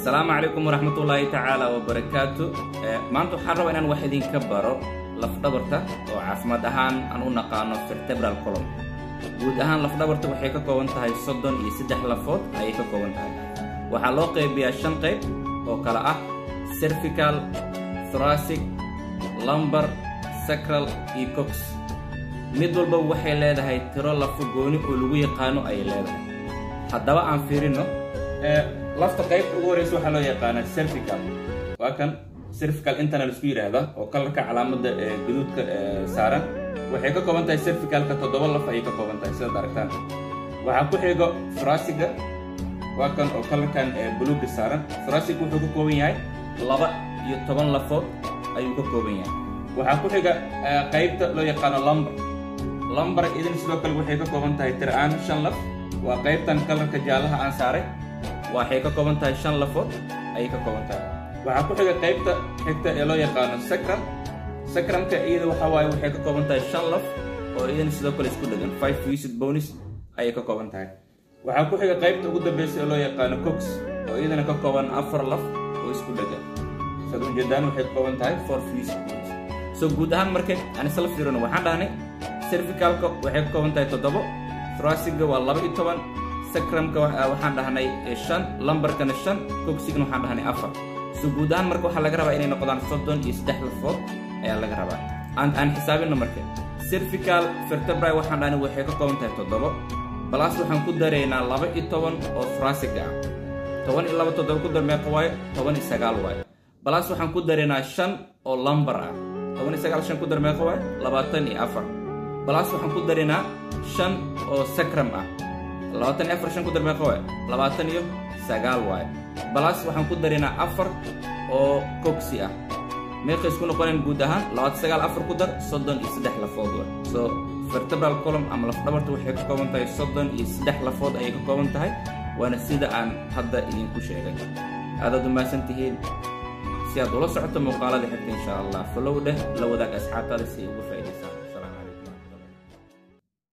السلام عليكم ورحمة الله تعالى وبركاته. maanta waxaan rabaa inaan wax idin ka baro laf dhabarta oo caafimaad ahaan aan u naqaano vertebral column. guud ahaan laf dhabarta waxay ka kooban tahay 33 lafood ayay ka kooban tahay. waxaa loo qaybiyaa 5 qayb oo kala ah cervical, thoracic, lumbar, sacral iyo cox. mid walba waxay leedahay tiro lafo gooni oo lagu yaqaano ay leedahay. haddaba aan fiirino lafta qaybta ugu horeysa waxaa loo yaqaanaa cervical. waa kan cervical internal isku yiraahdo oo kalarka calaamada guduudka saaran. waxay ka kooban tahay cervicalka 7 laf ayay ka kooban tahay sida aragtaan. waxaa ku xigo thoraciga. waa kan oo kalarkan buluuga saaran. thoracic wuxuu ka kooban yahay 12 lafood ayuu ka kooban yahay. waxaa ku xiga qaybta loo yaqaano lumbar. lumbar idin sidoo kale waxay ka kooban tahay tiraan 5 laf. waa qaybtan kalarka jaalaha aan saaray. waxay ka kooban tahay 5 lafood ayay ka kooban tahay. waxaa ku xiga qaybta xigta ee loo yaqaano sacral. sacralka iyada waxa waaye waxay ka kooban tahay 5 laf oo idin sidoo kale isku dhagan 5 fused bones ayay ka kooban tahay. waxaa ku xiga qaybta ugu dambaysa ee loo yaqaano cox oo iyadana ka kooban 4 laf oo isku dhagan. sidoo jeedaan waxay ka kooban tahay 4 fused bones. so guud ahaan markay aan isla fiirino waxaan dhahnay cervicalka waxay ka kooban tahay 7, thoraciga waa 12, sacrumka waxaan dhahnay 5, lumbarkana 5, coxigana waxaan dhahnay 4. so guud ahaan marka waxaa laga rabaa inay noqdaan 33 lafood ayaa laga rabaa. aan xisaabino marka cervical vertebrae waxaan dhahnay waxay ka kooban tahay 7 balaas waxaan ku dareynaa 12 oo thoracic ah. 12 7 ku dar meeqa waaye 19 waaye. balaas waxaan ku dareynaa 5 oo lumbar ah. 19 5 ku dar meeqa waaye 24. balaas waxaan ku dareynaa 5 oo sacrum ah. 24 5 ku dar meeqa waaye 29 waaye. balaas waxaan ku dareynaa 4 oo coxi ah. meeqa isku noqoneen guud ahaan 29 4 ku dar 33 lafood waaye. so vertebral column ama laf dhabarta waxay ka kooban tahay 33 lafood ayay ka kooban tahay. waana sida aan hadda idinku sheegay. aad u mahadsantihiin. si aad ula socoto muuqaalada xigta insha Allah follow dheh la wadaag asxaabtaada si ugu faa'iideysan.